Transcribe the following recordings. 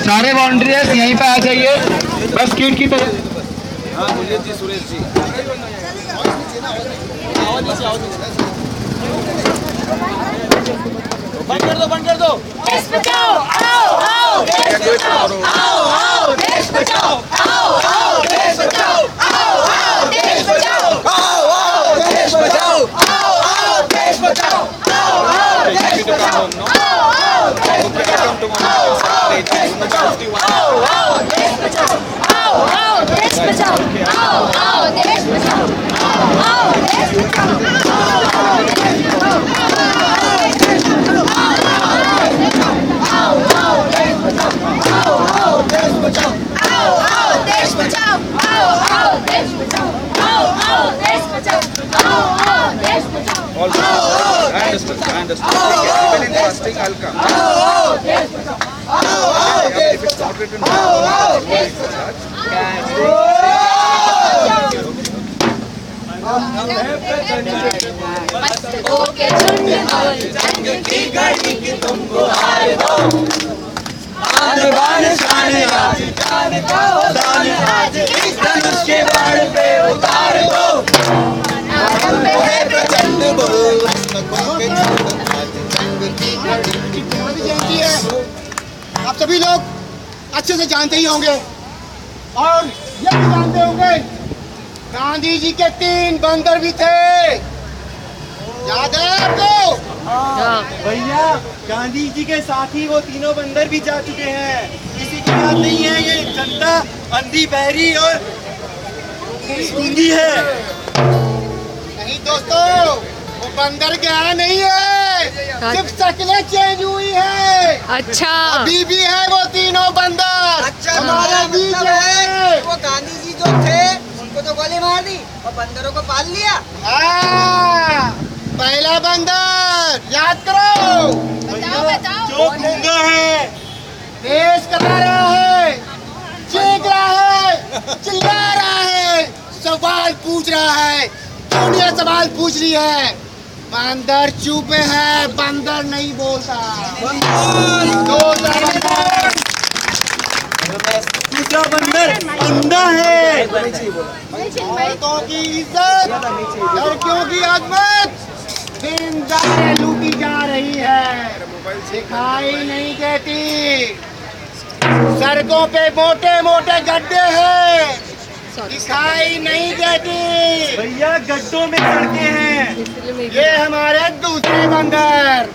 सारे वॉलंटियर्स यहीं पे आ जाइए बस किट की तरह। हाँ बोलिए जी सुरेश जी। बंद कर दो, बंद कर दो। देश बचाओ, आओ आओ देश बचाओ, आओ आओ देश बचाओ, आओ आओ देश बचाओ, आओ आओ देश बचाओ, आओ आओ देश बचाओ, आओ आओ देश बचाओ, आओ आओ देश बचाओ, आओ आओ देश बचाओ, आओ आओ देश बचाओ, आओ आओ देश बचाओ, आओ आओ देश बचाओ, आओ आओ देश बचाओ, आओ देश बचाओ, आओ आओ देश बचाओ, आओ आओ देश बचाओ, आओ आओ देश बचाओ, आओ आओ देश बचाओ, I understood. Even in fasting, I'll come. देश बचाओ, If it's not written, देश बचाओ, मस्तकों के झुंड बोल जंग की घड़ी की तुमको हार दो, आन बान शान आज जान का हो दान आज इस धनुष के बाण पे उतार दो। है प्रचंड बोल मस्तकों के झुंड आज जंग की घड़ी की जयंती है, आप सभी लोग अच्छे से जानते ही होंगे और ये भी जानते होंगे गांधी जी के 3 बंदर भी थे, याद है आपको? भैया गांधी जी के साथ ही वो तीनों बंदर भी जा चुके हैं, किसी की याद नहीं है। ये जनता अंधी बहरी और गूंगी है। नहीं दोस्तों, वो बंदर गया नहीं है, सिर्फ शक्लें चेंज हुई है। अच्छा अभी भी है वो तीनों बंदर। अच्छा हमारे बीच है। वो गांधी जी जो थे उनको तो गोली मार दी और बंदरों को पाल लिया। हाँ, पहला बंदर याद करो, बताओ बताओ, जो गूंगा है, पेश करा रहा है, चीख रहा है, चिल्ला रहा है, सवाल पूछ रहा है, दुनिया सवाल पूछ रही है। बंदर चुप है, बंदर नहीं बोलता। दूसरा बंदर अंधा है। औरतों की इज्जत, लड़कियों की अजमत दिन दारे लूटी जा रही है, दिखाई नहीं देती। सड़कों पे मोटे मोटे गड्ढे हैं, दिखाई नहीं देती। भैया गड्ढों में सड़कें हैं। ये हमारे दूसरे बंदर,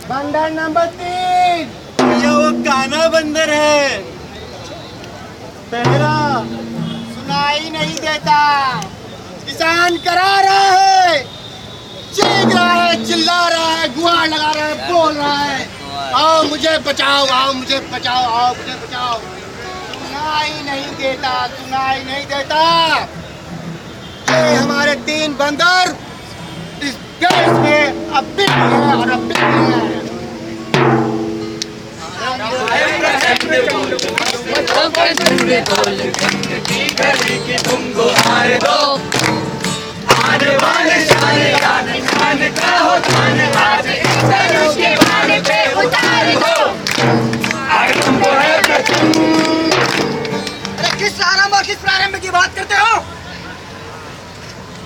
बंदर नंबर 3। भैया वो काना बंदर है। पहला सुनाई नहीं देता, किसान करा रहा है, चीख रहा है, चिल्ला रहा है, गुहार लगा रहा है, बोल रहा है, आओ मुझे बचाओ, आओ मुझे बचाओ, आओ मुझे बचाओ। सुनाई नहीं देता, सुनाई नहीं देता। ये हमारे 3 बंदर इस देश में अब भी है और अब भी है। तुमको हार दो, आने वाले शान का हो दान आज इस धनुष के बाण पे उतार दो। अरे किस आरंभ और किस प्रारंभ की बात करते हो?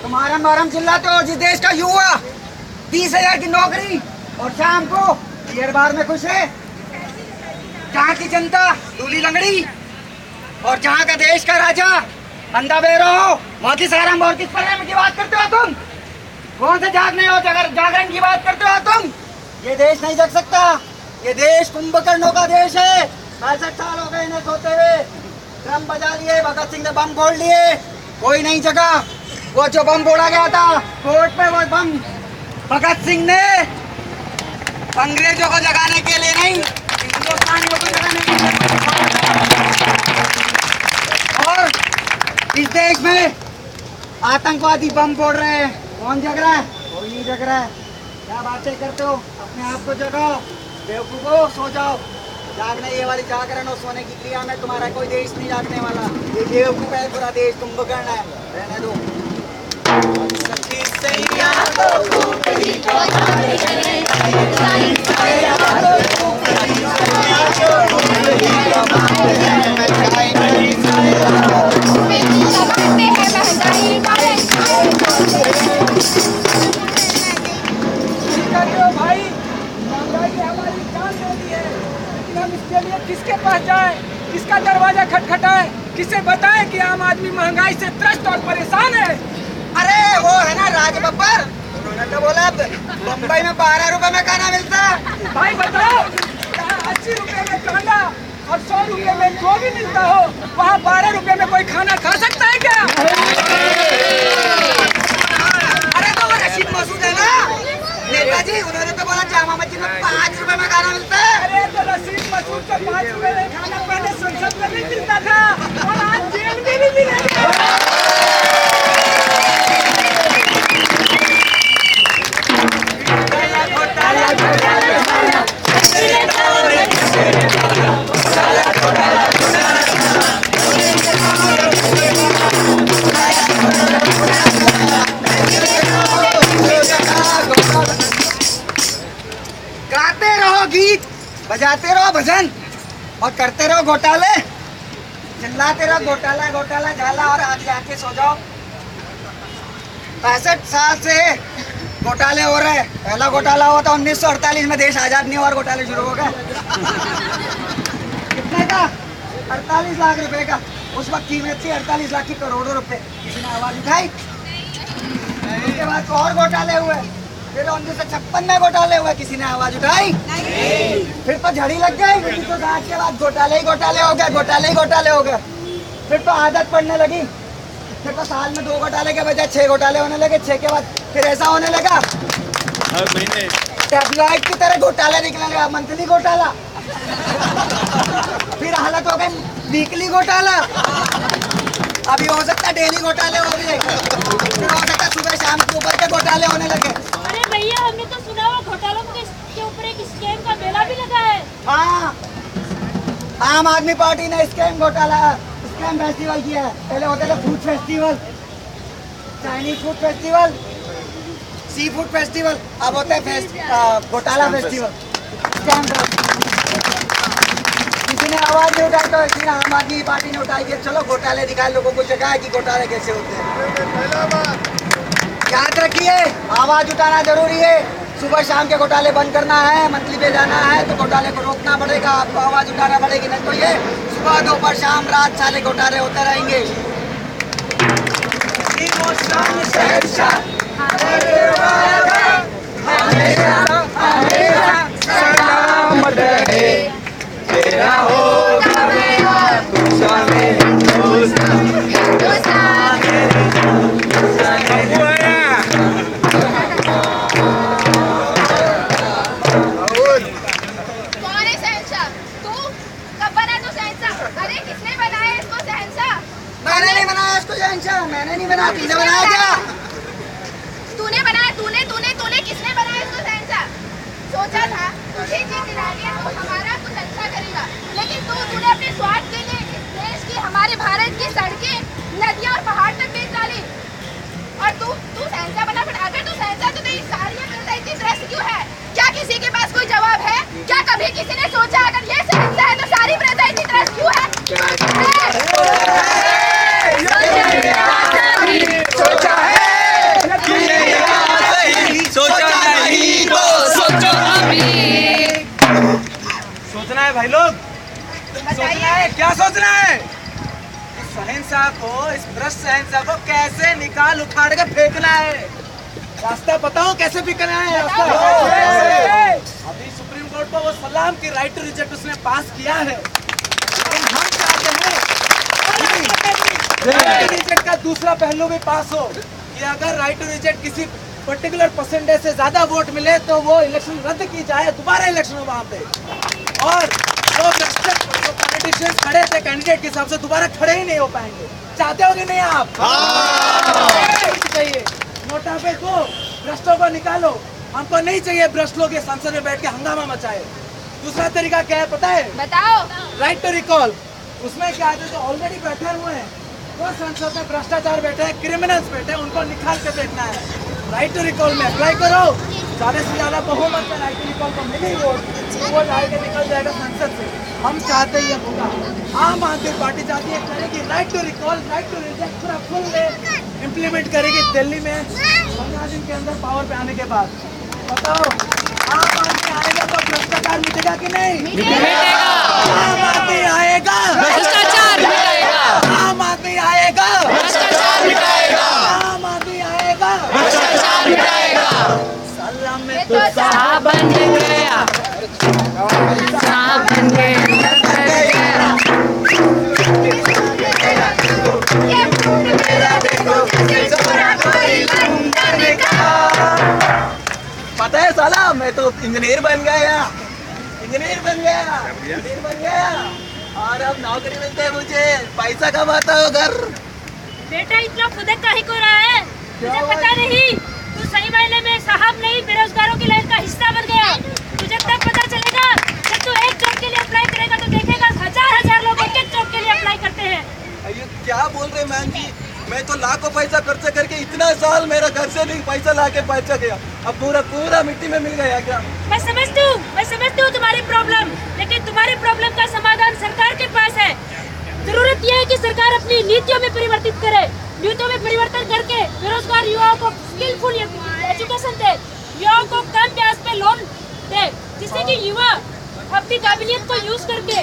तुम्हारा मारम चिल्लाते हो जिस देश का युवा 20,000 की नौकरी और शाम को बियर बार में खुश है, जहाँ की जनता दूली लंगड़ी और जहाँ का देश का राजा अंधा बेरो हो, वहाँ किस आरंभ और किस प्रारंभ की बात करते हो तुम? कौन से जागने हो जागरण की बात करते हो तुम? ये देश नहीं जग सकता, ये देश कुंभकर्णों का देश है। 65 साल हो गए इन्हें सोते हुए, ड्रम बजा लिए, भगत सिंह ने बम फोड़ लिए, कोई नहीं जगा। वो जो बम फोड़ा गया था कोर्ट पे, वो बम भगत सिंह ने अंग्रेजों को जगाने के लिए नहीं, हिंदुस्तानियों को जगाने के लिए। और इस देश में आतंकवादी बम फोड़ रहे हैं, कौन जग रहा है? कोई नहीं जग रहा है। क्या बातें करते हो? अपने आप को जगाओ, बेवकूफो, सो जाओ। जागने ये वाली जागरण और सोने की क्रिया में तुम्हारा कोई देश नहीं जागने वाला। ये बेवकूफ है, पूरा देश कुंभकर्ण है, रहने दो। सखी किसका दरवाजा खटखटाए, किसे बताएं कि आम आदमी महंगाई से त्रस्त और परेशान है। अरे वो है ना राज बब्बर, उन्होंने तो बोला बम्बई में 12 रुपए में खाना मिलता है। भाई बताओ, जहाँ 80 रुपए में कांदा और 100 रुपए में गोभी मिलता हो, वहाँ 12 रुपए में कोई खाना खा सकता है क्या? अरे तो वो रशीद मसूद है ना नेताजी, उन्होंने तो बोला जामा मस्जिद में 5 रुपए में खाना मिलता है। अरे तो रशीद मसूद को 5 रुपए में खाना पहले संसद में भी मिलता था और आज जेल में भी मिलेगा। गाते रहो गीत, बजाते रहो भजन और करते रहो घोटाले, चिल्लाते रहो घोटाला घोटाला झाला और आज जाके सो जाओ। 65 साल से घोटाले हो रहे हैं। पहला घोटाला हुआ था 1948 में, देश आजाद नहीं हुआ और घोटाले शुरू हो गए। कितने का? 48 लाख रुपए का। उस वक्त कीमत थी 48 लाख की करोड़ों रुपए। किसी ने आवाज उठाई? उसके बाद तो और घोटाले हुए, फिर 1956 में घोटाले हुए, किसी ने आवाज उठाई? नहीं। फिर तो झड़ी लग गई, 1960 के बाद घोटाले ही घोटाले हो गए, घोटाले ही घोटाले हो गए। फिर तो आदत पड़ने लगी, फिर तो साल में 2 घोटाले के बजाय 6 घोटाले होने लगे, 6 के बाद फिर ऐसा होने लगा हर महीने टैबलॉइड की तरह घोटाला निकलने लगा, मंथली घोटाला। फिर हालत हो गई वीकली घोटाला, अभी हो सकता है डेली घोटाले हो गए, फिर हो सकता है सुबह शाम के ऊपर के घोटाले होने लगे। अरे भैया, हमने तो सुना हुआ घोटालों के ऊपर एक स्कैम का मेला भी लगा है। हाँ, आम आदमी पार्टी ने स्कैम घोटाला स्कैम फेस्टिवल किया है। पहले होते थे food festival, Chinese food festival, seafood festival, अब होता है घोटाला फेस्टिवल, स्कैम फेस्टिवल। किसी ने आवाज नहीं उठाई तो इसी आम आदमी पार्टी ने उठाई कि चलो घोटाले दिखाए, लोगों को सिखाया कि घोटाले कैसे होते हैं। याद रखिए, आवाज उठाना जरूरी है। सुबह शाम के घोटाले बंद करना है, मंथली पे जाना है तो घोटाले को रोकना पड़ेगा, आपको आवाज उठाना पड़ेगी, नहीं तो ये सुबह दोपहर शाम रात साले घोटाले होते रहेंगे। मैंने नहीं बनाया, तुमने बनाया क्या? तूने बनाया, तूने किसने बनाया इसको शहंशाह? सोचा था तुझे जीत दिला दिया तो हमारा कुछ अच्छा करेगा, लेकिन तूने अपने स्वार्थ के लिए इस देश की, हमारे भारत की सड़कें, नदियां और पहाड़ तक बेच डाली। और तू शहंशाह बना, फिर अगर तू शहंशाह तो तेरी सारी प्रजा इतनी त्रस्त क्यों है? क्या किसी के पास कोई जवाब है? क्या कभी किसी ने सोचा अगर ये शहंशाह है तो सारी प्रजा इतनी त्रस्त क्यों है? सोचा है, सोचा नहीं तो सोचो अभी। सोचना है भाई लोग, सोचना है। क्या सोचना है? इस शहंशाह को, इस भ्रष्ट शहंशाह को कैसे निकाल उखाड़ के फेंकना है। रास्ता बताओ कैसे फेंकना है रास्ता। अभी सुप्रीम कोर्ट को वो सलाम की राइट टू रिजेक्ट उसने पास किया है, लेकिन हम चाहते हैं राइट टू रिजेक्ट का दूसरा पहलू भी पास हो कि अगर राइट टू रिजेक्ट किसी पर्टिकुलर परसेंटेज से ज्यादा वोट मिले तो वो इलेक्शन रद्द की जाए, दोबारा इलेक्शन हो वहाँ पे। और जो पॉलिटिशियंस खड़े थे कैंडिडेट के हिसाब से दोबारा खड़े ही नहीं हो पाएंगे। चाहते हो कि नहीं आप? चाहिए मोटापे को, भ्रष्टों को निकालो। हमको नहीं चाहिए भ्रष्ट लोग ये संसद में बैठ के हंगामा मचाए। दूसरा तरीका क्या है पता है? बताओ। Right to recall. उसमें क्या है, जो ऑलरेडी बैठे हुए हैं वो संसद में भ्रष्टाचार बैठे हैं, क्रिमिनल्स बैठे हैं, उनको निकाल के देखना है। राइट टू रिकॉल में अप्लाई करो, ज्यादा से ज्यादा बहुमत में राइट टू रिकॉल को मिली वोट आए के निकल जाएगा संसद से। हम चाहते ही होगा, आम आदमी पार्टी चाहती है करेगी right to recall, right to reject पूरा फुल इम्प्लीमेंट करेगी दिल्ली में 15 दिन के अंदर पावर पे आने के बाद। बताओ, आम आदमी आएगा तो भ्रष्टाचार मिटेगा कि नहीं? आम आदमी आदमी आएगा, भ्रष्टाचार मिटाएगा, आम आदमी आएगा, भ्रष्टाचार मिटाएगा, आम आदमी आएगा। भ्रष्टाचार मिटाएगा। साला में ये तो साहब बन गया, साहब बन गया। ये फूल मेरा देखो कैसे छोड़ा कोई लंदन का। पता है साला, मैं तो इंजीनियर बन गया, इंजीनियर बन गया, इंजीनियर बन गया। और अब नौकरी मिलते है मुझे, पैसा कमाता हूँ घर। बेटा इतना खुदक काहे को रहा है? तुझे पता नहीं, तू सही मायने में साहब नहीं बेरोजगारों की लाइन का हिस्सा बन गया। तुझे तब पता चलेगा जब तू एक जॉब के लिए अप्लाई करेगा तो देखेगा हजार लोग एक जॉब के लिए अप्लाई करते हैं। अयो क्या बोल रहे मैम जी, मैं तो लाखों पैसा खर्च करके इतना साल मेरा घर से नहीं पैसा ला के पैसा गया, अब पूरा मिट्टी में मिल गया क्या? मैं समझती हूँ तुम्हारी प्रॉब्लम, लेकिन तुम्हारी प्रॉब्लम का समाधान सरकार के पास है। जरूरत यह है कि सरकार अपनी नीतियों में परिवर्तित करे, नीतियों में परिवर्तन करके बेरोजगार युवाओं को स्किलफुल एजुकेशन दे, युवाओं को कम ब्याज पे लोन दे, जिससे कि युवा अपनी काबिलियत को यूज करके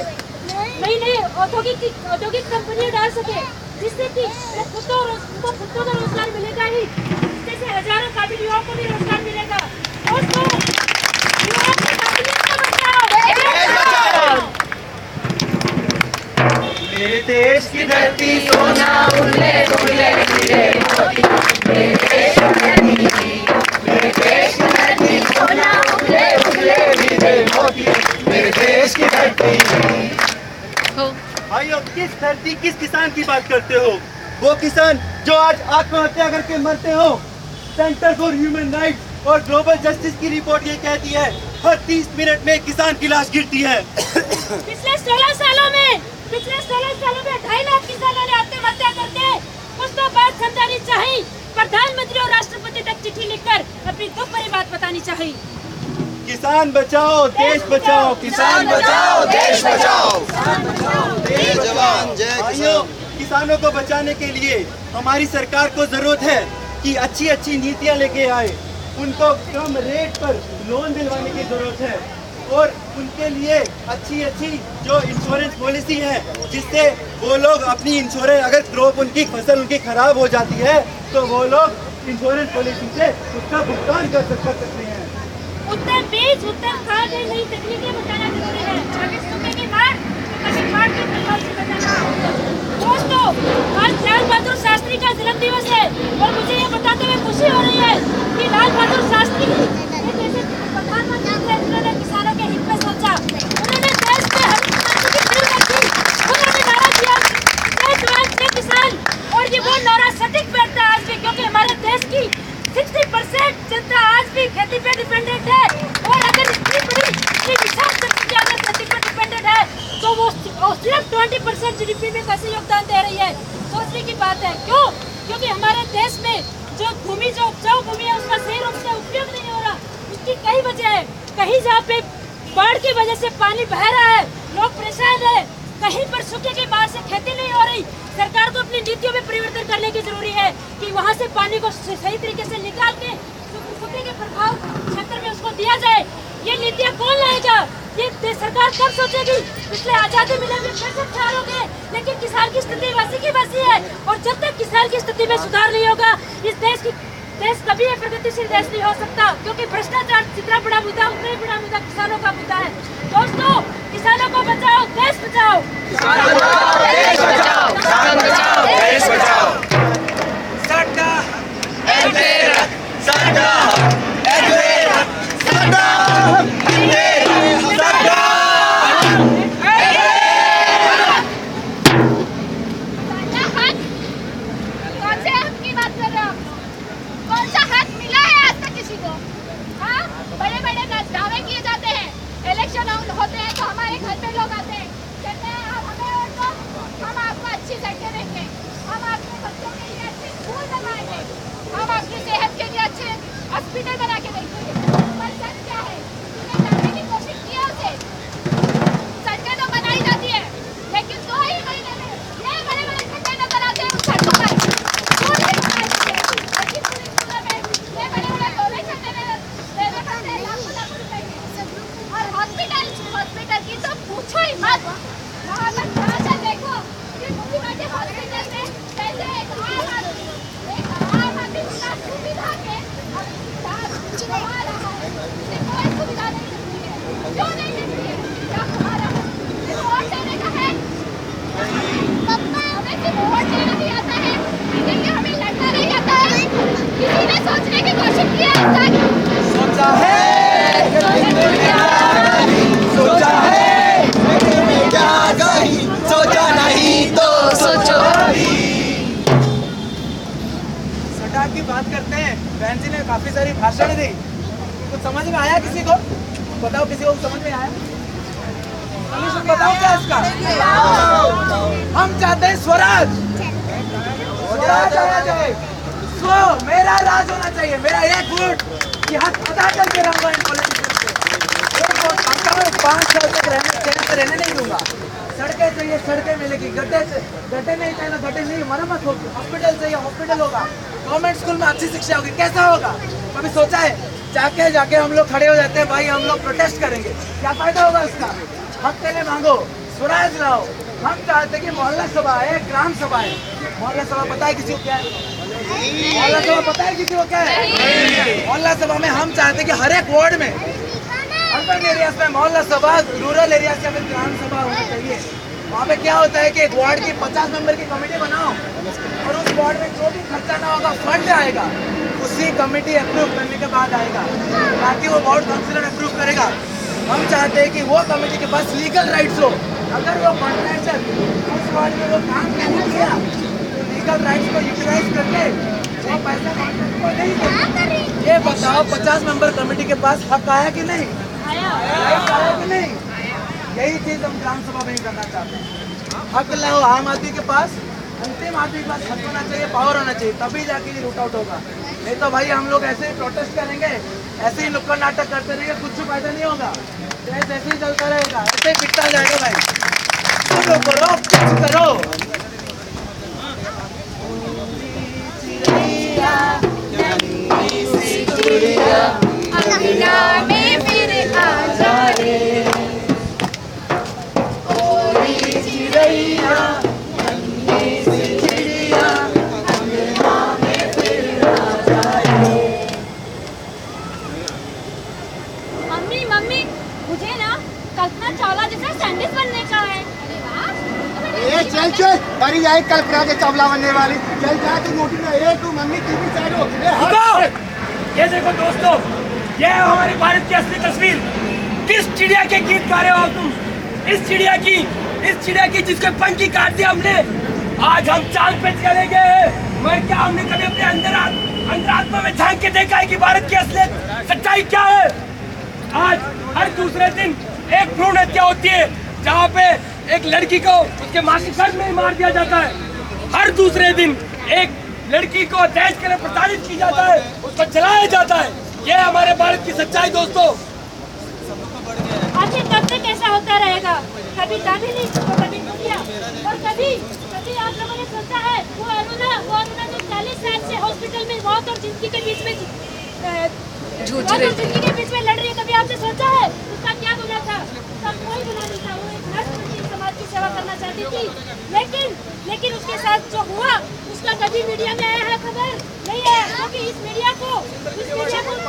नई औद्योगिक कंपनियां डाल सके, जिससे कि उनको खुद को रोजगार मिलेगा ही, जिससे हजारों काबिल युवाओं को भी रोजगार मिलेगा। दोस्तों, युवाओं की काबिलियत को बचाओ। मेरे देश की धरती सोना उड़ले उड़ले गिरे मोती, मेरे देश की धरती, मेरे देश की धरती सोना उड़ले उड़ले गिरे मोती, मेरे देश की धरती। भाइयों, किस धरती किस किसान की बात करते हो? वो किसान जो आज आत्महत्या करके मरते हो। सेंटर फॉर ह्यूमन राइट्स और ग्लोबल जस्टिस की रिपोर्ट ये कहती है हर 30 मिनट में किसान की लाश गिरती है। पिछले 16 सालों में 2.5 लाख किसानों ने आत्महत्या करके कुछ तो बात समझानी चाहिए। प्रधानमंत्री और राष्ट्रपति तक चिट्ठी लिखकर अपनी दुख भरी बात बतानी चाहिए। किसान बचाओ देश बचाओ, किसान बचाओ देश बचाओ। जय जवान जय भाइयों, किसानों को बचाने के लिए हमारी सरकार को जरूरत है कि अच्छी नीतियां लेके आए, उनको कम रेट पर लोन दिलवाने की जरूरत है और उनके लिए अच्छी जो इंश्योरेंस पॉलिसी है, जिससे वो लोग अपनी इंश्योरेंस, अगर क्रॉप उनकी फसल उनकी खराब हो जाती है तो वो लोग इंश्योरेंस पॉलिसी से उसका भुगतान कर सकते हैं। उत्तर बीज, उत्तर खाद है, नई तकनीकें बताना जरूरी है। अगर सूखे की मार तो कभी बाढ़ के प्रभाव से बचाना। दोस्तों, आज लाल बहादुर शास्त्री का जन्म दिवस है और मुझे ये बताते हुए खुशी हो रही है कि लाल बहादुर शास्त्री एक ऐसे प्रधानमंत्री थे जिन्होंने किसानों के हित में सोचा। उन्होंने देश में हरित क्रांति की शुरू रखी। उन्होंने नारा दिया जय जवान जय किसान, और ये वो नारा सटीक बैठता है आज भी, क्योंकि हमारे देश की 60% जनता आज भी खेती पे डिपेंडेंट है। और अगर इतनी बड़ी विशाल जनसंख्या अगर खेती पे डिपेंडेंट है तो वो सिर्फ 20% जीडीपी में कैसे योगदान दे रही है, सोचने की बात है। क्यों? क्योंकि हमारे देश में जो उपजाऊ भूमि है उसका सही रूप से उपयोग नहीं हो रहा। उसकी कई वजह है। कहीं जहाँ पे बाढ़ की वजह से पानी बह रहा है, लोग परेशान है, कहीं पर सूखे के बाद से खेती नहीं हो रही। सरकार को अपनी नीतियों में परिवर्तन करने की जरूरी है कि वहाँ से पानी को सही तरीके से निकाल के सूखे के प्रभाव क्षेत्र में उसको दिया जाए। ये नीतियाँ कौन लाएगा? ये सरकार कब सोचेगी? पिछले आजादी मिले में 65 साल हो गए, लेकिन किसान की स्थिति वैसी की वैसी है। और जब तक किसान की स्थिति में सुधार नहीं होगा, इस देश कभी एक प्रगतिशील देश नहीं हो सकता, क्योंकि भ्रष्टाचार जितना बड़ा मुद्दा उतना ही बड़ा मुद्दा किसानों का मुद्दा है। दोस्तों, किसानों को बचाओ, देश बचाओ। किसान बचाओ देश बचाओ, किसान बचाओ देश बचाओ। कौन से हक की बात कर रहे हो? कौन सा हक मिला है आज तक किसी को? हाँ, बड़े दावे किए जाते हैं, इलेक्शन होते हैं तो हमारे घर पे लोग आते हैं, कहते हैं आप हमें वोट दो, हम आपको अच्छी सड़कें देंगे, हम आपके बच्चों के लिए अच्छे स्कूल बनवाएंगे, हम आपकी सेहत के लिए अच्छे हॉस्पिटल बना के देंगे। पर सच क्या है? उन्हें जानने की कोशिश की है उसे। सड़कें तो बनाई जाती है, लेकिन 2 ही महीने में ये बड़े खड्डे नजर आते हैं उन सड़कों पर। स्कूल नहीं बनाए जाते, अच्छी पूरी स्कूलों में ये बड़े गोले खड्डे देने पड़ते हैं लाखों रुपए के। और हॉस्पिटल की तो पूछो ही मत। वहाँ सोचा है सोचा है दिल में जाग गई, सोचा नहीं तो सोचो अभी। सटा की बात करते हैं। बहन जी ने काफी सारी भाषण दी, कुछ समझ में आया किसी को? बताओ, किसी को समझ में आया? सॉल्यूशन बताओ क्या इसका? हम चाहते हैं स्वराज, स्वराज आना चाहिए। मेरा राज होना चाहिए, मेरा एक वोट की हक अदा करके रहूंगा इन पॉलिटिशियन से। एक वोट मांगता हूँ, 5 साल तक चैन से रहने नहीं दूंगा। सड़कें चाहिए, सड़कें मिलेगी। गड्ढे नहीं चाहिए, गड्ढे नहीं, मरम्मत होगी। हॉस्पिटल चाहिए, हॉस्पिटल होगा। गवर्नमेंट स्कूल में अच्छी शिक्षा होगी। कैसा होगा? कभी सोचा है? जाके हम लोग खड़े हो जाते हैं, भाई हम लोग प्रोटेस्ट करेंगे, क्या फायदा होगा उसका? हक के लिए मांगो, स्वराज लाओ। हम चाहते हैं कि मोहल्ला सभा है, ग्राम सभा है। मोहल्ला सभा पता है किसी को क्या है? मोहल्ला सभा पता है किसी को क्या है? मोहल्ला सभा में हम चाहते हैं कि हर एक वार्ड में, अर्बन एरियाज में मोहल्ला सभा, रूरल एरिया से हमें ग्राम सभा होना चाहिए। वहाँ पे क्या होता है कि एक वार्ड की 50 मेंबर की कमेटी बनाओ और उस वार्ड में जो भी खर्चा ना होगा, फंड आएगा, उसी कमेटी अप्रूव करने के बाद आएगा, ताकि वो वार्ड काउंसिलर अप्रूव करेगा। हम चाहते हैं कि वो कमेटी के पास लीगल राइट्स हो। अगर वो कॉन्ट्रैक्टर उस वार्ड में वो काम नहीं किया तो लीगल राइट्स को यूटिलाइज करके वो पैसा कॉन्ट्रैक्टर को नहीं दे। ये बताओ, 50 मेंबर कमेटी के पास हक आया कि नहीं? आया कि नहीं? यही चीज हम ग्राम सभा में ही करना चाहते हैं। हक लाओ आम आदमी के पास, अंतिम आदमी के पास हक होना चाहिए, पावर होना चाहिए, तभी जाके ये रूट आउट होगा। नहीं तो भाई हम लोग ऐसे ही प्रोटेस्ट करेंगे, ऐसे ही नुक्कड़ नाटक करते रहेंगे, कुछ फायदा नहीं होगा। देश ऐसे ही चलता रहेगा, ऐसे ही पिटता जाएगा भाई। कुछ करो, कुछ करो। अंगना में फिर आ जा रे, कोई चिड़ैया, नन्ही सी चिड़िया, अंगना में फिर आ जा रे। मम्मी मम्मी, मुझे ना कल्पना चावला जैसा सैंडविच बनने का है। ए चल चल, बड़ी आई कल्पना के चावला बनने वाली। चल जा तू मोटी ना, ए तू मम्मी टीवी साइड हो। ये देखो दोस्तों, ये है हमारी भारत की असली तस्वीर। किस चिड़िया के गीत गा रहे हो तुम? इस चिड़िया की जिसके पंख काट दिया हमने। आज हम चांद पे चले गए, मगर क्या हमने कभी अपने अंतरात्मा में झांक के देखा है कि भारत की असलियत सच्चाई क्या है? आज हर दूसरे दिन एक भ्रूण हत्या होती है, जहाँ पे एक लड़की को उसके मासिक गर्भ में ही मार दिया जाता है। हर दूसरे दिन एक लड़की को दहेज के लिए प्रताड़ित किया जाता है, उसको जलाया जाता है। ये हमारे भारत की सच्चाई दोस्तों। आखिर कब तक ऐसा होता रहेगा? कभी दामिनी तो कभी दुनिया, और कभी आप लोगों ने सोचा है वो अरुणा जो 40 साल से हॉस्पिटल में मौत और जिंदगी के बीच में लड़ रही है, कभी आपने सोचा है उसका क्या गुनाह था? उसका कोई गुनाह नहीं था। वो एक नर्स बन समाज की सेवा करना चाहती थी, लेकिन उसके साथ जो हुआ उसका कभी मीडिया में आया है? खबर नहीं है, क्योंकि इस मीडिया को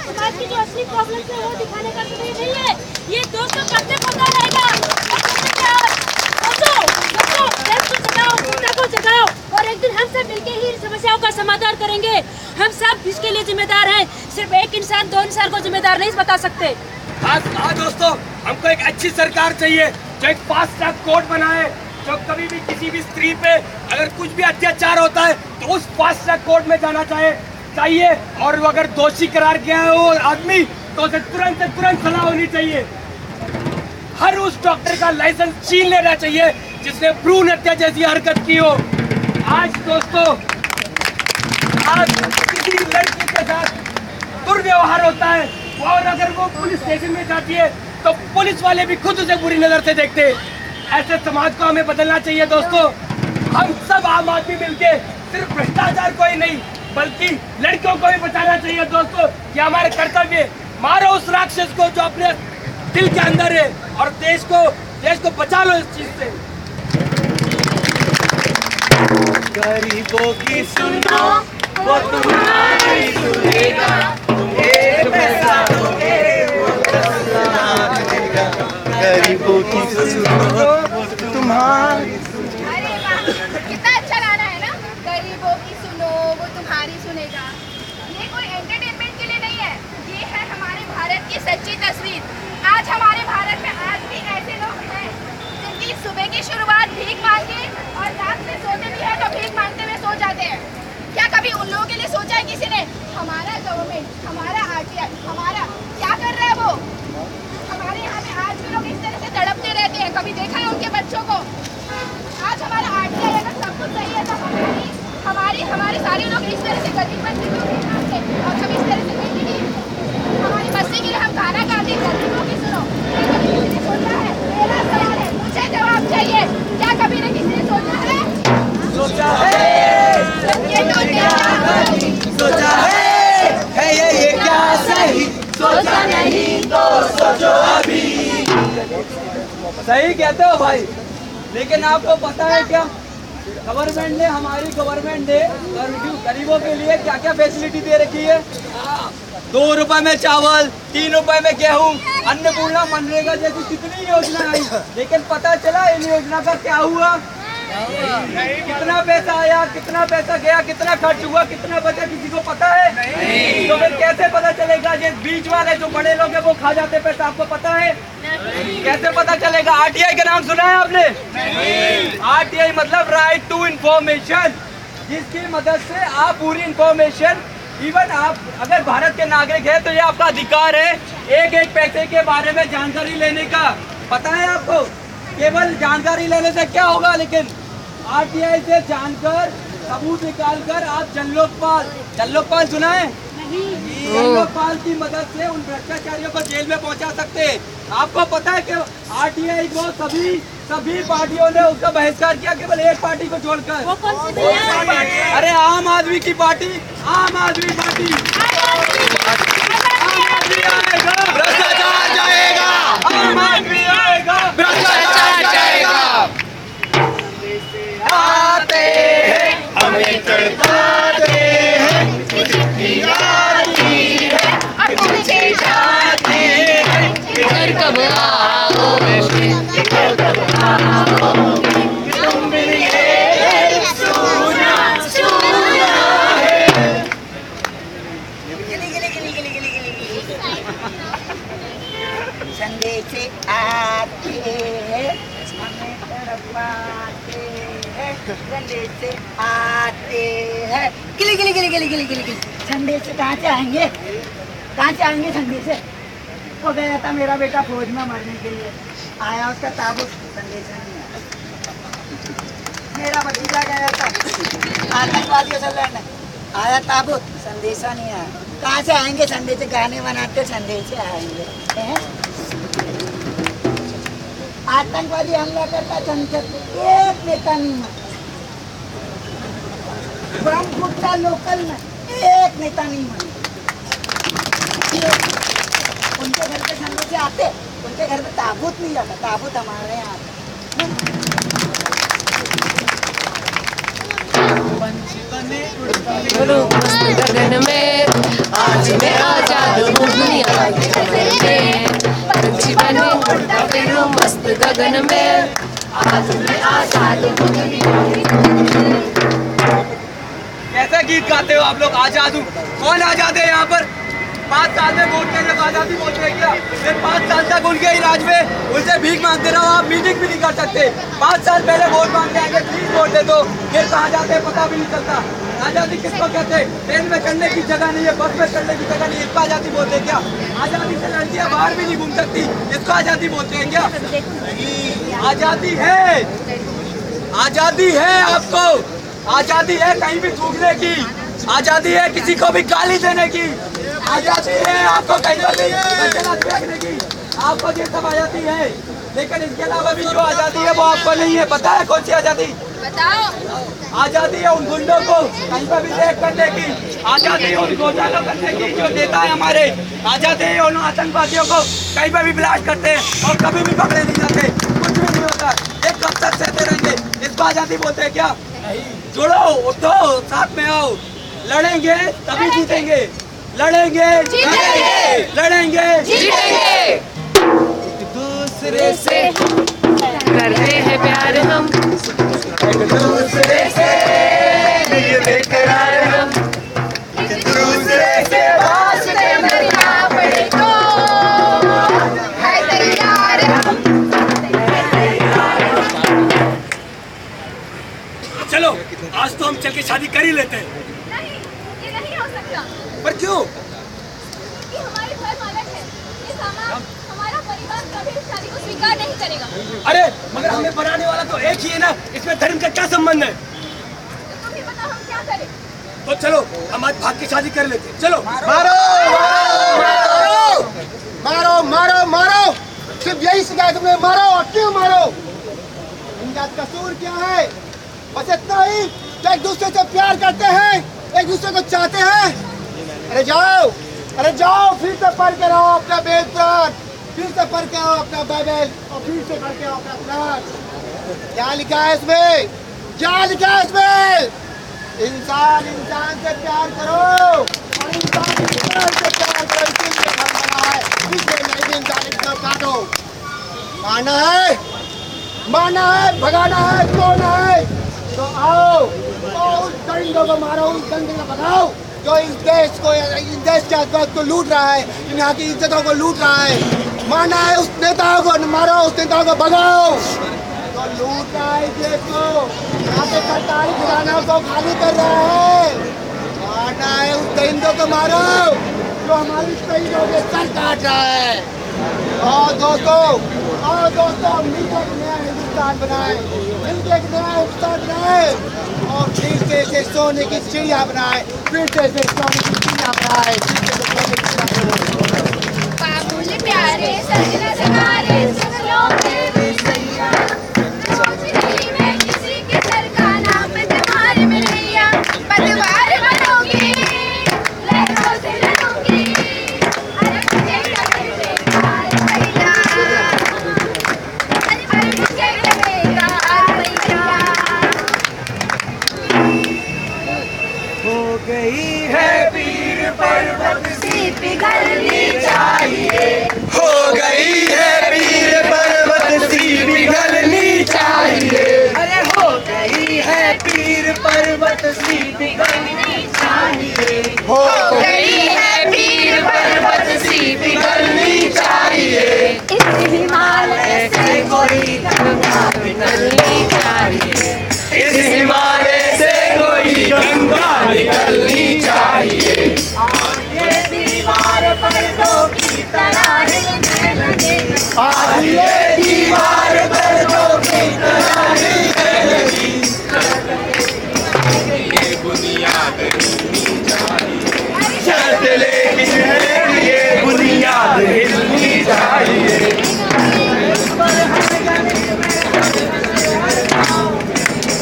समाज की जो असली प्रॉब्लम है वो दिखाने का समय नहीं है। ये दोस्तों कब तक होता रहेगा? को जगाओ और एक दिन हम सब मिलके ही समस्याओं का समाधान करेंगे। हम सब इसके लिए जिम्मेदार हैं, सिर्फ एक इंसान 2 इंसान को जिम्मेदार नहीं बता सकते। हाँ दोस्तों, हमको एक अच्छी सरकार चाहिए जो एक फास्ट ट्रैक कोर्ट बनाए, जो कभी भी किसी भी स्त्री पे अगर कुछ भी अत्याचार होता है तो उस फास्ट ट्रैक कोर्ट में जाना चाहिए और वो अगर दोषी करार किया है वो आदमी तो उसे तुरंत से तुरंत सजा होनी चाहिए। हर उस डॉक्टर का लाइसेंस छीन लेना चाहिए जिसने भ्रूण हत्या जैसी हरकत की हो। आज दोस्तों, आज किसी लड़की के साथ दुर्व्यवहार होता है और अगर वो पुलिस स्टेशन में जाती है तो पुलिस वाले भी खुद उसे बुरी नजर से देखते हैं। ऐसे समाज को हमें बदलना चाहिए दोस्तों। हम सब आम आदमी मिलके सिर्फ भ्रष्टाचार को ही नहीं बल्कि लड़कियों को भी बचाना चाहिए दोस्तों। ये हमारे कर्तव्य है। मारो उस राक्षस को जो अपने दिल के अंदर है और देश को बचा लो इस चीज से। गरीबों की सुनो वो तुम्हारी सुनेगा, एक पैसा दोगे वो 10 लाख देगा। गरीबों की सुनो वो तुम्हारी। अरे वाह, कितना अच्छा गाना है ना। गरीबों की सुनो वो तुम्हारी सुनेगा। ये कोई एंटरटेनमेंट के लिए नहीं है, हमारा आरटीआई, हमारा क्या कर रहा है वो? हमारे यहाँ पे आज भी लोग इस तरह से तड़पते रहते हैं। कभी देखा है उनके बच्चों को? आज हमारा आरटीआई अगर सब कुछ सही है तो हमारे सारे लोग इस तरह से गरीब बच्चे और कभी इस तरह से नहीं हमारी बस्ती के लिए हम खाना खाते हैं। गरीबों की सुनो, क्या कभी किसी ने सोचा है? मेरा सवाल है, मुझे जवाब चाहिए। क्या कभी ने किसी ने सोचा है? सोचा है ये क्या सही? सोचा नहीं तो सोचो अभी। सही कहते हो भाई, लेकिन आपको पता है क्या हमारी गवर्नमेंट ने गरीबों के लिए क्या क्या फैसिलिटी दे रखी है? 2 रुपए में चावल, 3 रुपए में गेहूं, अन्नपूर्णा, मनरेगा जैसी कितनी योजना आई, लेकिन पता चला इन योजना का क्या हुआ? कितना पैसा आया, कितना पैसा गया, कितना खर्च हुआ, कितना बचा, किसी को पता है? नहीं। तो फिर कैसे पता चलेगा? ये बीच वाले जो बड़े लोग हैं वो खा जाते पैसा, आपको पता है? नहीं। कैसे पता चलेगा? आरटीआई का नाम सुना है आपने? नहीं। आरटीआई मतलब राइट टू इंफॉर्मेशन, जिसकी मदद से आप पूरी इंफॉर्मेशन, इवन आप अगर भारत के नागरिक हैं तो ये आपका अधिकार है एक एक पैसे के बारे में जानकारी लेने का। पता है आपको? केवल जानकारी लेने से क्या होगा, लेकिन आरटीआई से जानकर सबूत निकालकर आप जल्लोकपाल सुना है? जल्लोकपाल की मदद से उन भ्रष्टाचारियों को जेल में पहुंचा सकते हैं। आपको पता है कि आरटीआई को सभी पार्टियों ने उसका बहिष्कार किया, केवल एक पार्टी को छोड़कर। वो कौन सी है? अरे आम आदमी की पार्टी, आम आदमी पार्टी। आम आदमी आएगा, भ्रष्टाचार जाएगा, आम आदमी आएगा, भ्रष्टाचार जाएगा। आते हैं हमें तड़पाते हैं, चिट्ठी आती है और पूछे जाते हैं, घर कब आओगे? तुम मिलिए सोना है। संदेश आते हैं, हमें तड़पाते हैं, संदेश आते हैं। गिली गिली गिली गिली गिली गिली गिली। संदेश कहाँ से आएंगे? कहाँ से आएंगे संदेश? वो गया था मेरा बेटा फौज में मरने के लिए, आया उसका ताबूत, संदेश नहीं आया। मेरा भतीजा गया था आतंकवादियों से लड़ने, आया ताबूत, संदेशा नहीं आया। कहाँ से आएंगे संदेश? गाने बनाते संदेश आएंगे हैं? आतंकवादी हमला करता संसद, एक नेता नहीं मरा। बम फूटता लोकल में, एक नेता नहीं मरा। उनके घर पे संदेश आते, उनके घर में ताबूत नहीं आता, ताबूत हमारे यहाँ आता। गगन में आज मैं आजाद हूँ दुनिया में, पंछी बने उड़ता फिरूं मस्त गगन में, आज मैं आजाद हूँ दुनिया में। कैसा गीत गाते हो आप लोग? आजाद हूँ। कौन आजाद है यहाँ पर? 5 साल में वोट के जब आजादी बोलते हैं क्या? फिर 5 साल तक उनके इलाज में उनसे भीख मांगते रहो, आप मीटिंग भी नहीं कर सकते। 5 साल पहले वोट मांगते आएंगे, प्लीज वोट दे दो, फिर कहाँ जाते हैं पता भी नहीं चलता। आजादी किसको कहते हैं? ट्रेन में चढ़ने की जगह नहीं है, बस में चढ़ने की जगह नहीं है, इसको आजादी बोलते हैं क्या? आजादी से लड़कियां बाहर भी नहीं घूम सकती, इसको आजादी बोलते हैं क्या? आजादी है, आजादी है आपको, आजादी है कहीं भी थूकने की, आजादी है किसी को भी गाली देने की, आजादी है आपको कहीं पर भी कचरा फेंकने की, आपको ये सब आजादी है। लेकिन इसके अलावा भी जो आजादी है वो आपको नहीं है। पता है कौन सी आजादी? बताओ। आजादी है उन गुंडों को कहीं पर भी रेप करने की, आजादी है उन घोटालों करने की जो नेता है हमारे, आजादी है उन आतंकवादियों को कहीं पर भी ब्लास्ट करते हैं और कभी भी पकड़े नहीं जाते, कुछ भी नहीं होता, ये कब तक सहते रहेंगे? इसको आजादी बोलते हैं क्या? जुड़ो, उठो, साथ में आओ, लड़ेंगे तभी जीतेंगे, लड़ेंगे लड़ेंगे जीतेंगे। दूसरे से करते हैं प्यार हम, एक दूसरे से बेकरार हम, एक दूसरे से वास्ते मरना पड़े तो है तैयार हम। चलो आज तो हम चल के शादी कर ही लेते हैं। नहीं, ये नहीं हो सकता। पर क्यों? बनेगा। अरे मगर हमें बनाने वाला तो एक ही है ना, इसमें धर्म का क्या संबंध है? तुम ही बताओ हम क्या करें। तो चलो हम आज भाग की शादी कर लेते हैं। चलो मारो मारो मारो मारो, सिर्फ यही सिखाया तुमने, मारो। और क्यों मारो? इनका कसूर क्या है? बस इतना ही कि एक दूसरे से प्यार करते हैं, एक दूसरे को चाहते हैं। अरे जाओ फिर से पढ़ के रहो अपना वेद पुराण, फिर से पढ़ के आओ अपना बाइबल, और फिर से पढ़ के आओ अपना कुरान। क्या लिखा है इसमें? क्या लिखा है इसमें? इंसान इंसान से प्यार करो, और इंसान इंसान से प्यार करो। इसीलिए हम बना है, इसलिए नहीं भी इंसान इतना काटो। माना है, भगाना है, तोड़ना है, तो आओ उस दरिंदों को मारो, उस दंगे को भगाओ जो इस देश के आसपास को लूट रहा है, यहाँ की इज्जतों को लूट रहा है। माना है उस नेताओं को मारो, उस नेताओं को भगाओ तो लूट रहा है देश को, यहाँ पे सरकारी खजाना को खाली कर रहा है। मारना है उस दरिंदों को मारो जो हमारी शहीदों के सर काट रहा है। और दोस्तों मिलकर एक नया हिंदुस्तान बनाए, मिलकर एक नया हिंदुस्तान बनाए, और फिर से इसे सोने की चिड़िया बनाए, फिर से इसे सोने की चिड़िया बनाए, फिर से इसे सोने की चिड़िया बनाए। बाबुल प्यारे सजना सवारे सुन लो मेरे सैया, रोशनी में किसी के सर का नाम तुम्हारे में नैया, पतवार बनोगी लहरों से लड़ोगी, अरे मुझे लगेगा भैया, अरे मुझे लगेगा भैया। हो गई है पीर पर्वत सी पिघलनी चाहिए, हो गई है पीर पर्वत सी पिघलनी चाहिए। अरे हो गई है पीर पर्वत सी पिघलनी चाहिए। हो गई है पीर पर्वत सी पिघलनी चाहिए। इस हिमालय से कोई गंगा निकलनी चाहिए, इस हिमालय से कोई गंगा निकलनी चाहिए। और ये दीवार पर्दों की तरह हिलने लगे, आज ये दीवार पर्दों की तरह हिलने लगी। ये बुनियाद हिलनी चाहिए, शर्त लेकिन है कि ये बुनियाद हिलनी चाहिए।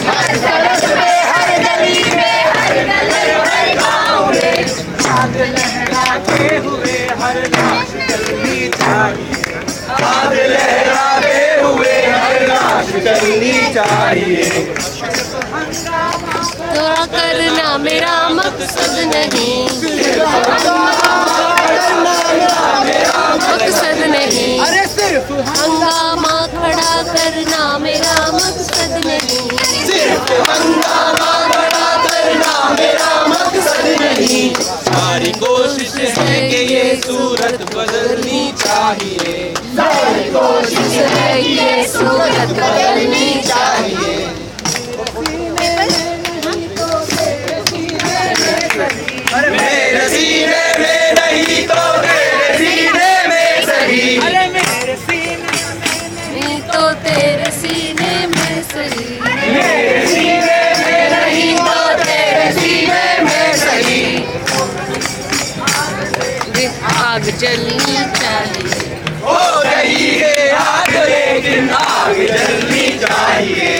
हर तरफ में, हर गली में, हर गली हर गाँव में, आग लहराते हुए हर लाश जलनी चाहिए। आग लहराते हुए हर लाश जलनी चाहिए। दुआ करना मेरा मकसद नहीं, मकसद नहीं, अरे सिर्फ हंगामा खड़ा करना मेरा मकसद नहीं, सिर्फ हंगामा खड़ा करना मेरा मकसद नहीं। सारी कोशिश है कि ये सूरत बदलनी चाहिए, सारी कोशिश है ये सूरत बदलनी चाहिए। मेरे सीने में नहीं तो तेरे सीने में सही। अरे मेरे सीने नहीं तो तेरे सीने में सही, मेरे सीने में नहीं तो तेरे सीने में सही। आग जलनी चाहिए, हो गई है आग लेकिन आग जलनी चाहिए।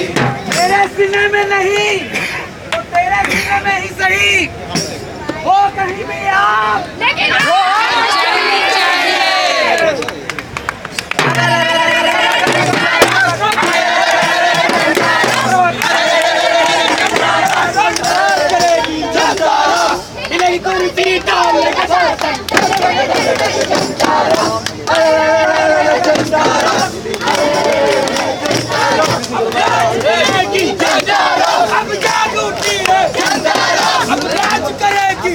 मेरे सीने में नहीं तो तेरे सीने में ही सही। हो कहीं भी आप, लेकिन जलनी चाहिए। नहीं कुर्सी डालने का शासन। अब जाग उठी है, अब राज करेगी।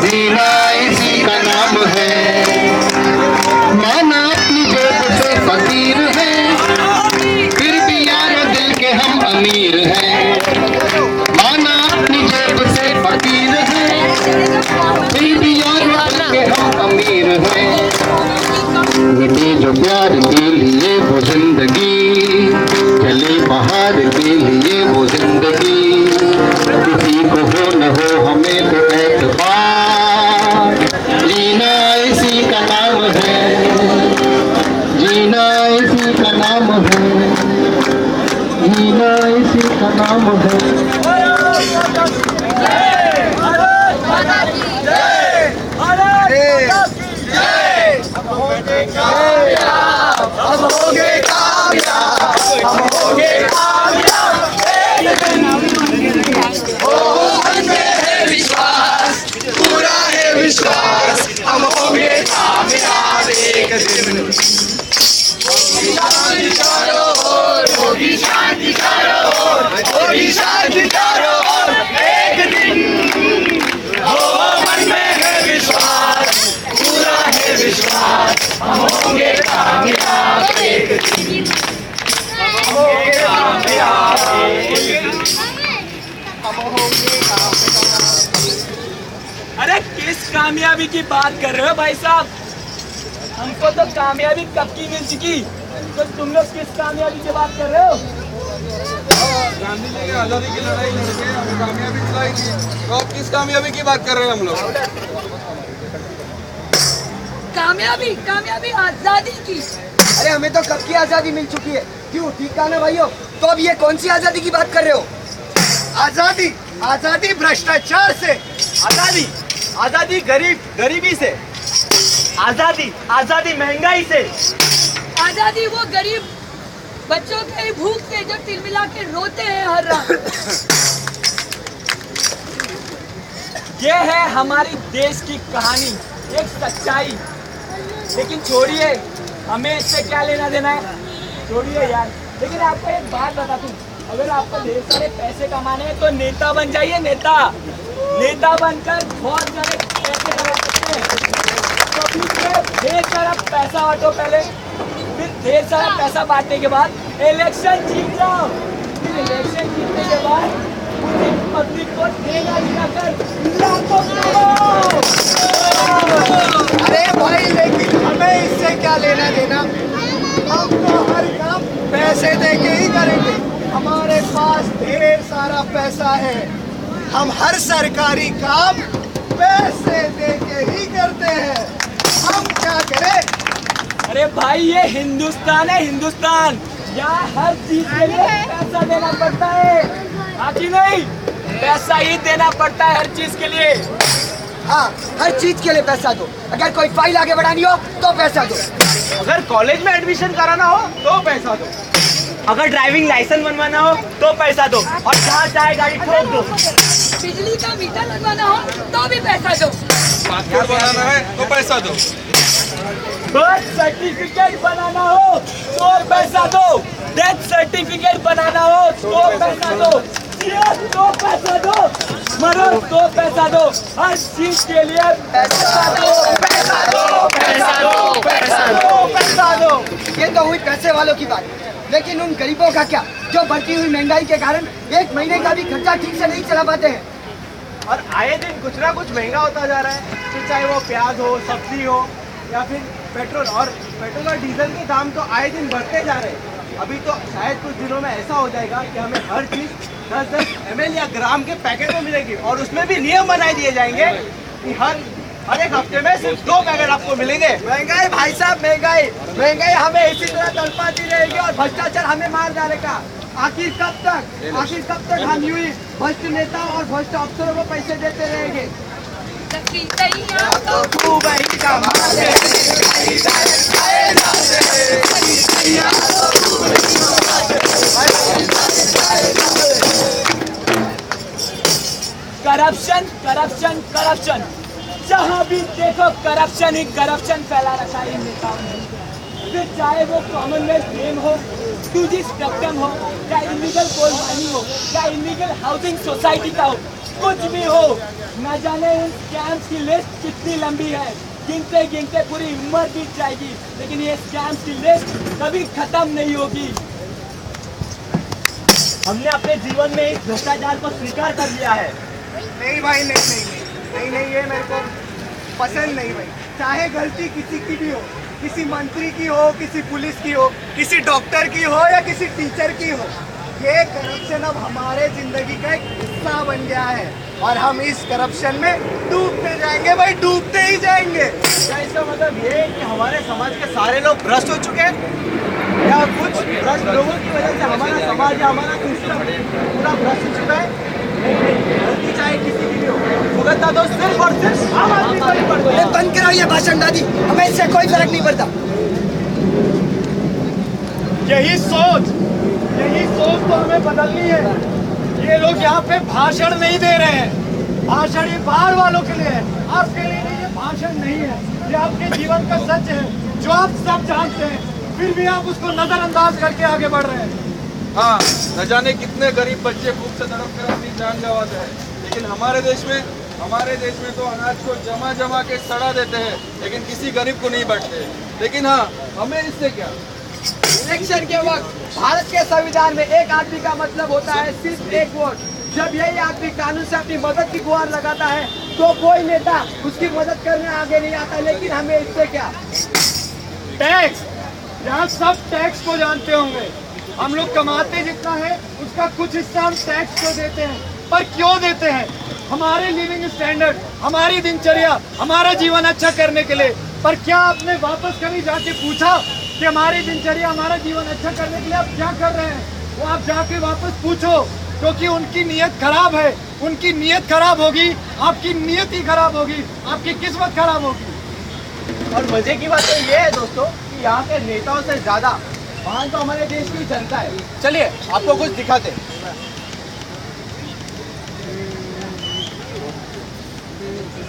जीना इसी का नाम है। माना अपनी जेब से फकीर है, फिर भी यारो दिल के हम अमीर हैं। माना अपनी जेब से फकीर है, फिर भी यारो दिल के हम अमीर हैं। मिटे जो प्यार के लिए वो जिंदगी, चले बाहर के लिए वो जिंदगी। किसी को हो न हो हमें तो एतबार, जीना इसी का नाम है। जीना इसी का नाम है। जीना इसी का नाम है। हम होंगे कामयाब, हम होंगे कामयाब एक दिन। ओ मन में है विश्वास, पूरा है विश्वास, हम होंगे कामयाब एक दिन। होगी शांति चारों ओर, होगी शांति चारों ओर, होगी शांति चारों ओर एक दिन। ओ मन में है विश्वास, पूरा है विश्वास, हम होंगे कामयाब एक दिन। हम होंगे कामयाब एक दिन। हम होंगे कामयाब। अरे किस कामयाबी की बात कर रहे हो भाई साहब? हमको तो कामयाबी कब की मिल चुकी, तो तुम लोग किस कामयाबी की बात कर रहे हो? गांधी जी की आजादी की लड़ाई लड़के हमें कामयाबी दिलाई थी, तो अब किस कामयाबी की बात कर रहे हैं हम लोग? कामयाबी कामयाबी आजादी की। अरे हमें तो कब की आजादी मिल चुकी है। क्यों, ठीक कहा ना भाइयों? तो अब ये कौन सी आजादी की बात कर रहे हो? आजादी, आजादी भ्रष्टाचार से, आजादी, आजादी गरीबी से, आजादी, आजादी महंगाई से, आजादी वो गरीब बच्चों के भूख से जो तिलमिला के रोते हैं हर रात। ये है हमारी देश की कहानी, एक सच्चाई। लेकिन छोड़िए, हमें इससे क्या लेना देना है, छोड़िए यार। लेकिन आपको एक बात बता दूं, अगर आपको ढेर सारे पैसे कमाने हैं तो नेता बन जाइए। नेता बनकर बहुत सारे पैसे कमा सकते हैं। तो ढेर सारा पैसा बांटो पहले, फिर ढेर सारा पैसा बांटने के बाद इलेक्शन जीत जाओ। फिर इलेक्शन जीतने के बाद पब्लिक को देना दिलाकर लाखों कमाओ। अरे भाई लेकिन हमें इससे क्या लेना देना? हम तो हर काम पैसे दे के ही करेंगे। हमारे पास ढेर सारा पैसा है, हम हर सरकारी काम पैसे दे के ही करते हैं। हम क्या करें? अरे भाई ये हिंदुस्तान है, हिंदुस्तान। यहाँ हर चीज के लिए पैसा देना पड़ता है, हाँ कि नहीं? पैसा ही देना पड़ता है हर चीज के लिए। हाँ, हर चीज के लिए पैसा दो। अगर कोई फाइल आगे बढ़ानी हो तो पैसा दो। अगर कॉलेज में एडमिशन कराना हो तो पैसा दो, अगर ड्राइविंग लाइसेंस बनवाना हो तो पैसा दो, और जहाँ चाहे गाड़ी ठोक दो। बिजली का मीटर लगवाना हो तो भी पैसा दो। पासपोर्ट बनाना है तो पैसा दो, बर्थ सर्टिफिकेट बनाना हो तो पैसा दो, डेथ सर्टिफिकेट बनाना हो तो पैसा दो, तो पैसा दो, मरो तो पैसा दो, हर चीज के लिए पैसा दो, पैसा दो, पैसा दो, पैसा दो, पैसा दो। ये तो हुई पैसे वालों की बात, लेकिन उन गरीबों का क्या जो बढ़ती हुई महंगाई के कारण एक महीने का भी खर्चा ठीक से नहीं चला पाते हैं। और आए दिन कुछ ना कुछ महंगा होता जा रहा है, फिर चाहे वो प्याज हो, सब्जी हो, या फिर पेट्रोल और डीजल के दाम तो आए दिन बढ़ते जा रहे हैं। अभी तो शायद कुछ दिनों में ऐसा हो जाएगा कि हमें हर चीज 10-10 ml या ग्राम के पैकेट में मिलेगी, और उसमें भी नियम बनाए दिए जाएंगे कि हर एक हफ्ते में सिर्फ 2 पैकेट आपको मिलेंगे। महंगाई भाई साहब, महंगाई हमें इसी तरह तड़पाती रहेगी और भ्रष्टाचार हमें मार डालेगा। आखिर कब तक हम यूं ही भ्रष्ट नेता और भ्रष्ट अफसरों को पैसे देते रहेंगे? करप्शन, करप्शन, करप्शन, जहाँ भी देखो करप्शन ही करप्शन फैला रखा है इन नेताओं ने। फिर चाहे वो कॉमनवेल्थ गेम हो, 2G स्पेक्ट्रम हो, या इलीगल कोल माइनिंग हो, या इलीगल हाउसिंग सोसाइटी का हो, कुछ भी हो, न जाने इन स्कैम्स की लिस्ट कितनी लंबी है, गिनते गिनते पूरी उम्र बीत जाएगी, लेकिन ये स्कैम्स की लिस्ट कभी खत्म नहीं होगी। हमने अपने जीवन में इस भ्रष्टाचार को स्वीकार कर लिया है। नहीं भाई, नहीं, ये मेरे को पसंद नहीं भाई। चाहे गलती किसी की भी हो, किसी मंत्री की हो, किसी पुलिस की हो, किसी डॉक्टर की हो या किसी टीचर की हो, ये करप्शन अब हमारे जिंदगी का एक हिस्सा बन गया है और हम इस करप्शन में डूबते जाएंगे भाई, डूबते ही जाएंगे। क्या इसका मतलब ये है कि हमारे समाज के सारे लोग भ्रष्ट हो चुके हैं, या कुछ भ्रष्ट लोगों की वजह से हमारा समाज या हमारा सिस्टम पूरा भ्रष्ट हो चुका है? नहीं, गलती चाहे किसी की भी हो, भुगतना तो सिर्फ और सिर्फ आम आदमी को ही पड़ता है। बंद कराओ ये भाषण दादी, हमें इससे कोई फर्क नहीं पड़ता। यही सोच तो हमें बदलनी है। ये लोग यहाँ पे भाषण नहीं दे रहे हैं, भाषण ये बाहर वालों के लिए है, आपके लिए नहीं। ये भाषण नहीं है, ये आपके जीवन का सच है जो आप सब जानते हैं, फिर भी आप उसको नजरअंदाज करके आगे बढ़ रहे हैं। हाँ, न जाने कितने गरीब बच्चे भूख से तड़प कर अपनी जान गंवाते हैं, लेकिन हमारे देश में तो अनाज को जमा के सड़ा देते हैं, लेकिन किसी गरीब को नहीं बांटते। लेकिन हाँ, हमें इससे क्या? इलेक्शन के वक्त भारत के संविधान में एक आदमी का मतलब होता है सिर्फ एक वोट। जब यही आदमी कानून से अपनी मदद की गुहार लगाता है तो कोई नेता उसकी मदद करने आगे नहीं आता। लेकिन हमें इससे क्या? टैक्स, यहाँ सब टैक्स को जानते होंगे। हम लोग कमाते जितना है उसका कुछ हिस्सा हम टैक्स को देते हैं, पर क्यों देते हैं? हमारे लिविंग स्टैंडर्ड, हमारी दिनचर्या, हमारा जीवन अच्छा करने के लिए। पर क्या आपने वापस कभी जाके पूछा कि हमारी दिनचर्या, हमारा जीवन अच्छा करने के लिए आप क्या कर रहे हैं? वो आप जाके वापस पूछो, क्योंकि उनकी नीयत खराब है। उनकी नीयत खराब होगी, आपकी नीयत ही खराब होगी, आपकी किस्मत खराब होगी। और मजे की बात तो ये है दोस्तों कि यहाँ के नेताओं से ज्यादा महान तो हमारे देश की जनता है। चलिए आपको कुछ दिखाते हैं।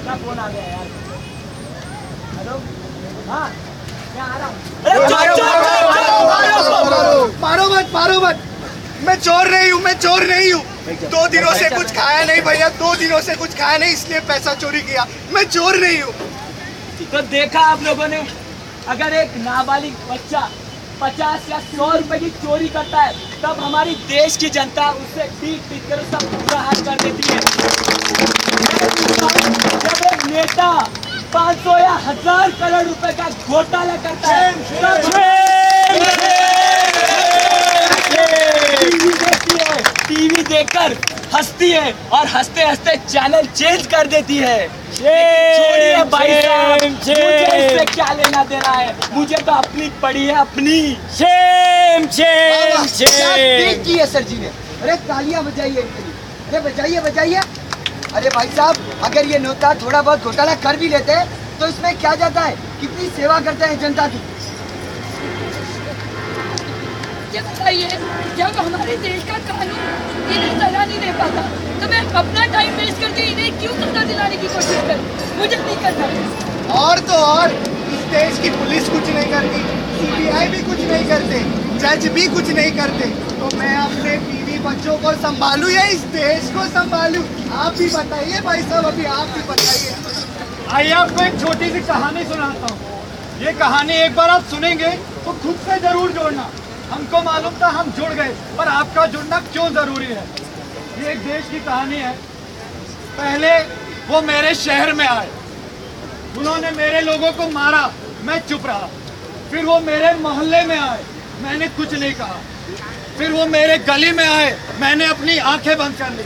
क्या फोन आ गया यार? हेलो, हाँ मैं आ रहा हूँ। मारो मत, मैं चोर नहीं हूँ। 2 दिनों से कुछ खाया नहीं भैया, 2 दिनों से कुछ खाया नहीं, इसलिए पैसा चोरी किया। मैं चोर नहीं हूँ। तो देखा आप लोगों ने, अगर एक नाबालिग बच्चा 50 या 100 रुपए की चोरी करता है, तब हमारी देश की जनता उससे पीट कर उसका बुरा हाल कर देती है। जब एक नेता 500 या 1000 करोड़ रुपए का घोटाला करता है, टीवी देखकर हंसती है और हंसते हंसते चैनल चेंज कर देती है। छोड़िए भाई साहब, मुझे इससे क्या लेना देना है? मुझे तो अपनी पड़ी है, अपनी। शेम है सर जी ने, अरे तालियां बजाइए, अरे बजाइए। अरे भाई साहब, अगर ये नेता थोड़ा बहुत घोटाला कर भी लेते हैं तो इसमें क्या जाता है? कितनी सेवा करते हैं जनता की। ये बताइए, जब हमारे देश का कानून इन्हें सजा नहीं दे पाता तो मैं अपना टाइम वेस्ट करके इन्हें क्यों सजा दिलाने की कोशिश करूं? मुझे नहीं करना। और तो और इस देश की पुलिस कुछ नहीं करती, CBI भी कुछ नहीं करते, जज भी कुछ नहीं करते, तो मैं अपने बीवी बच्चों को संभालूं या इस देश को संभालूं? आप भी बताइए भाई साहब, अभी आप भी बताइए। आइए आपको एक छोटी सी कहानी सुनाता हूँ। ये कहानी एक बार आप सुनेंगे तो खुद से जरूर जोड़ना। हमको मालूम था, हम जुड़ गए, पर आपका जुड़ना क्यों जरूरी है। ये एक देश की कहानी है। पहले वो मेरे शहर में आए, उन्होंने मेरे लोगों को मारा, मैं चुप रहा। फिर वो मेरे मोहल्ले में आए, मैंने कुछ नहीं कहा। फिर वो मेरे गली में आए, मैंने अपनी आंखें बंद कर ली।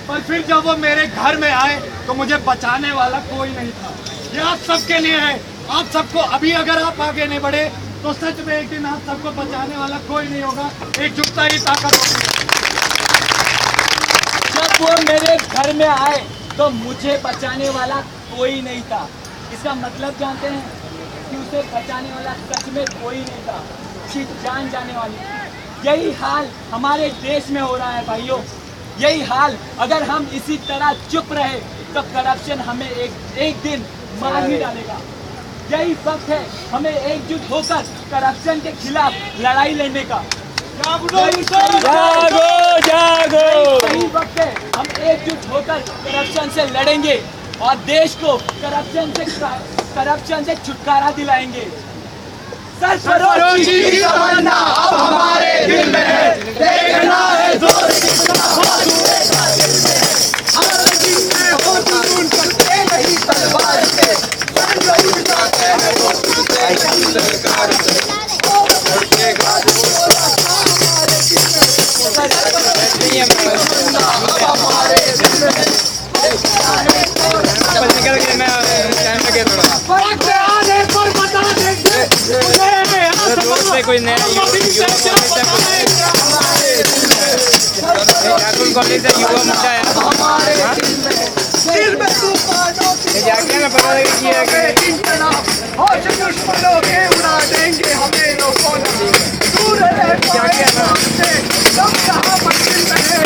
पर फिर जब वो मेरे घर में आए तो मुझे बचाने वाला कोई नहीं था। ये आप सबके लिए है। आप सबको अभी अगर आप आगे नहीं बढ़े तो सच में एक दिन आप सबको बचाने वाला कोई नहीं होगा। एकजुटता ही ताकत होगी। जब वो मेरे घर में आए तो मुझे बचाने वाला कोई नहीं था। इसका मतलब जानते हैं कि उसे बचाने वाला सच में कोई नहीं था, उसकी जान जाने वाली। यही हाल हमारे देश में हो रहा है भाइयों, यही हाल। अगर हम इसी तरह चुप रहे तो करप्शन हमें एक दिन मार ही डालेगा। यही वक्त है हमें एकजुट होकर करप्शन के खिलाफ लड़ाई लड़ने का। जागो जागो। सही वक्त है, हम एकजुट होकर करप्शन से लड़ेंगे और देश को करप्शन से छुटकारा दिलाएंगे। सरफरोशी की तमन्ना अब हमारे दिल में है, देखना है जोर कितना बहादुर का दिल में है। हर दिन में हो जुनून करते नहीं तलवार से, संग उठाते हैं वो टूटते नहीं सरकार से। और बढ़ेगा जो रास्ता हमारे दिल में है, सरफरोशी की तमन्ना अब हमारे दिल में है, देखना है जोर वक्त आने पर बता देंगे कोई नया कॉलेज का युवा मुद्दा है दिल में तूफानों की होश दुश्मनों के उड़ा देंगे हमें लोगों ने। दूर रह पाए हमसे हम जहाँ मंजिल में है,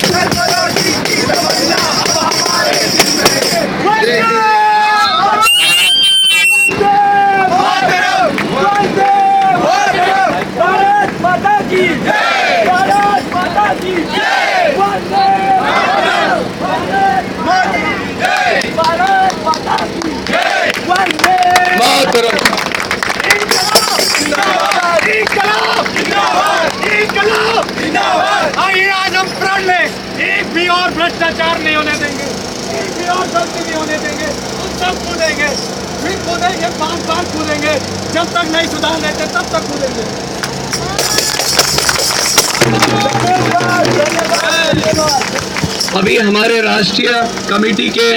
सरफरोशी की तमन्ना अब हमारे दिल में है। भारत माता की जय, भारत माता की जय, वंदे मातरम, भारत माता की जय, भारत माता की जय, वंदे मातरम। जिंदाबाद, इंकलाब जिंदाबाद, इंकलाब जिंदाबाद। आइए आज हम प्रण लें, एक भी और भ्रष्टाचार नहीं होने देंगे, एक भी और गलती नहीं होने देंगे। हम सब कूदेंगे, फिर कूदेंगे, 5 बार कूदेंगे, जब तक नहीं सुधार लेते तब तक कूदेंगे। अभी हमारे राष्ट्रीय कमेटी के